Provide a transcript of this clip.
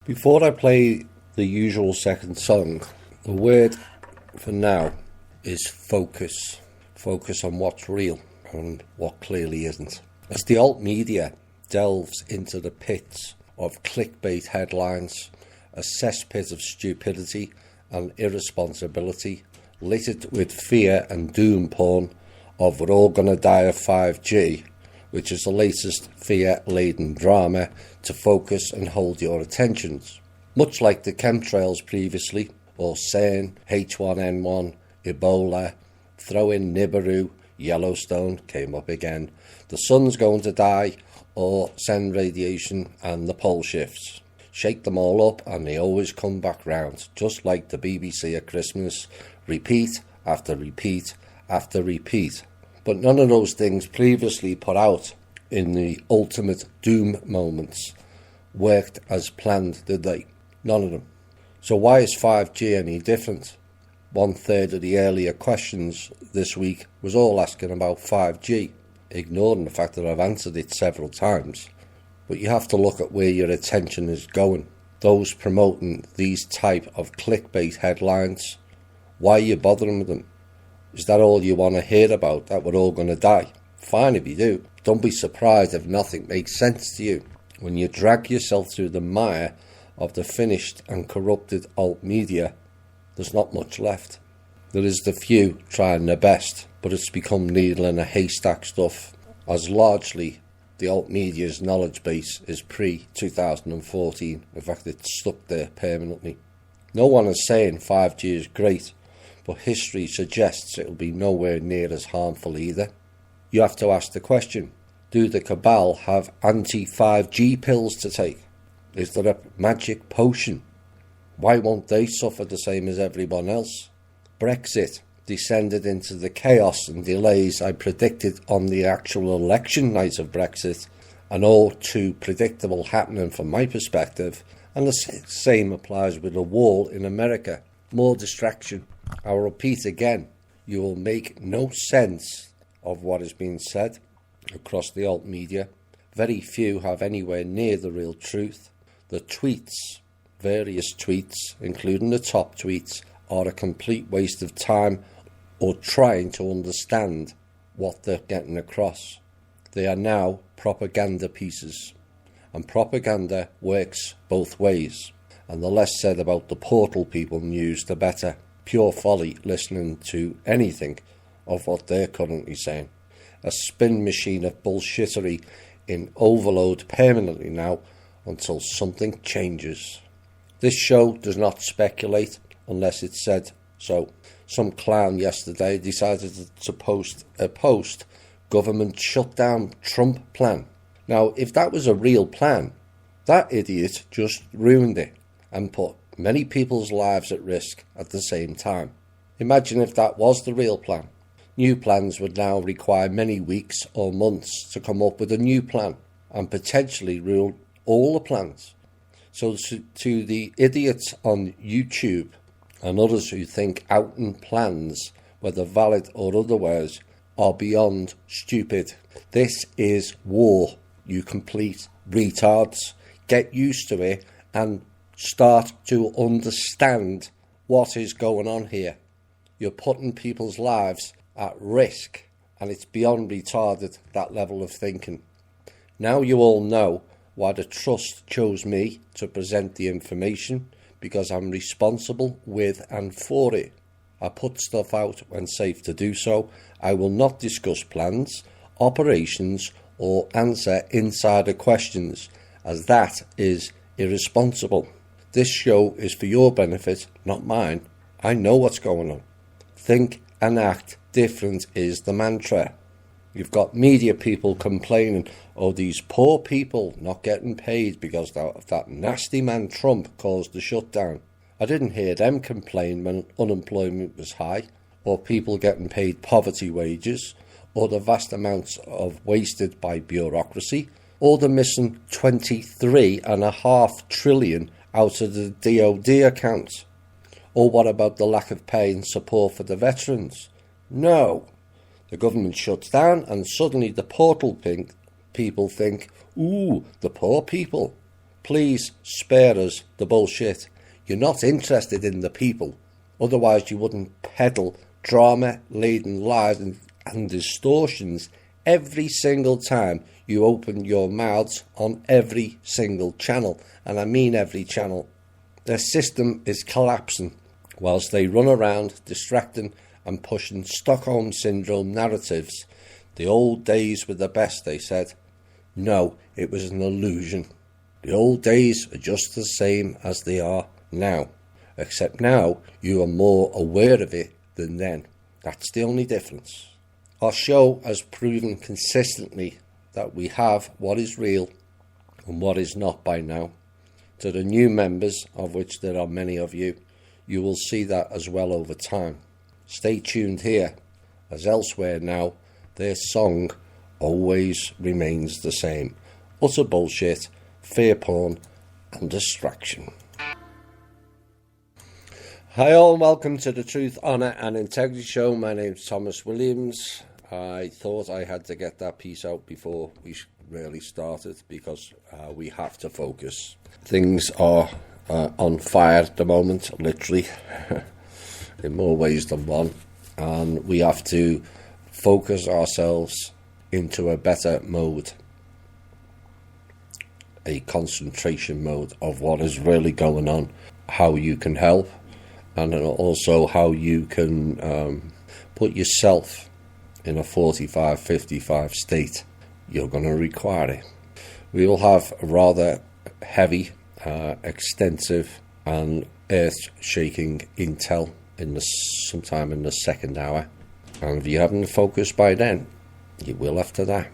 Before I play the usual second song, the word for now is focus. Focus on what's real and what clearly isn't. As the alt media delves into the pits of clickbait headlines, a cesspit of stupidity and irresponsibility, littered with fear and doom porn of we're all gonna die of 5G, which is the latest fear-laden drama to focus and hold your attentions. Much like the chemtrails previously, or CERN, H1N1, Ebola, throw in Nibiru, Yellowstone came up again, the sun's going to die, or send radiation and the pole shifts. Shake them all up and they always come back round, just like the BBC at Christmas, repeat after repeat after repeat. But none of those things previously put out in the ultimate doom moments worked as planned, did they? None of them. So why is 5G any different? 1/3 of the earlier questions this week was all asking about 5G, ignoring the fact that I've answered it several times. But you have to look at where your attention is going. Those promoting these type of clickbait headlines, why are you bothering with them? Is that all you want to hear about, that we're all going to die? Fine if you do. Don't be surprised if nothing makes sense to you. When you drag yourself through the mire of the finished and corrupted alt media, there's not much left. There is the few trying their best, but it's become needle in a haystack stuff, as largely the alt media's knowledge base is pre-2014. In fact, it's stuck there permanently. No one is saying 5G is great, but history suggests it will be nowhere near as harmful either. You have to ask the question, do the cabal have anti-5G pills to take? Is there a magic potion? Why won't they suffer the same as everyone else? Brexit descended into the chaos and delays I predicted on the actual election night of Brexit, and all too predictable happening from my perspective, and the same applies with the wall in America. More distraction. I'll repeat again, you will make no sense of what is being said across the alt media. Very few have anywhere near the real truth. The tweets, various tweets, including the top tweets, are a complete waste of time or trying to understand what they're getting across. They are now propaganda pieces, and propaganda works both ways. And the less said about the portal people news, the better. Pure folly listening to anything of what they're currently saying. A spin machine of bullshittery in overload permanently now until something changes. This show does not speculate unless it's said so. Some clown yesterday decided to post a post, government shutdown Trump plan. Now, if that was a real plan, that idiot just ruined it and put many people's lives at risk at the same time. Imagine if that was the real plan. New plans would now require many weeks or months to come up with a new plan and potentially ruin all the plans. So to the idiots on YouTube and others who think outing plans, whether valid or otherwise, are beyond stupid. This is war, you complete retards. Get used to it and start to understand what is going on here. You're putting people's lives at risk, and it's beyond retarded, that level of thinking. Now you all know why the Trust chose me to present the information, because I'm responsible with and for it. I put stuff out when safe to do so. I will not discuss plans, operations, or answer insider questions, as that is irresponsible. This show is for your benefit, not mine. I know what's going on. Think and act different is the mantra. You've got media people complaining, oh, these poor people not getting paid because of that nasty man Trump caused the shutdown. I didn't hear them complain when unemployment was high, or people getting paid poverty wages, or the vast amounts of wasted by bureaucracy, or the missing 23.5 trillion out of the DoD accounts. Or what about the lack of pay and support for the veterans? No. The government shuts down and suddenly the portal people think, ooh, the poor people. Please spare us the bullshit. You're not interested in the people. Otherwise you wouldn't peddle drama-laden lies and distortions every single time you open your mouths on every single channel. And I mean every channel. Their system is collapsing whilst they run around distracting and pushing Stockholm Syndrome narratives. The old days were the best, they said. No, it was an illusion. The old days are just the same as they are now, except now you are more aware of it than then. That's the only difference. Our show has proven consistently that we have what is real and what is not by now. To the new members, of which there are many of you, you will see that as well over time. Stay tuned here, as elsewhere now, their song always remains the same. Utter bullshit, fear porn and distraction. Hi all, welcome to the Truth, Honour and Integrity Show. My name's Thomas Williams. I thought I had to get that piece out before we really started because we have to focus. Things are on fire at the moment, literally, in more ways than one. And we have to focus ourselves into a better mode, a concentration mode of what is really going on, how you can help, and also how you can put yourself in a 45-55 state. You're going to require it. We will have a rather heavy, extensive and earth-shaking intel sometime in the second hour. And if you haven't focused by then, you will after that.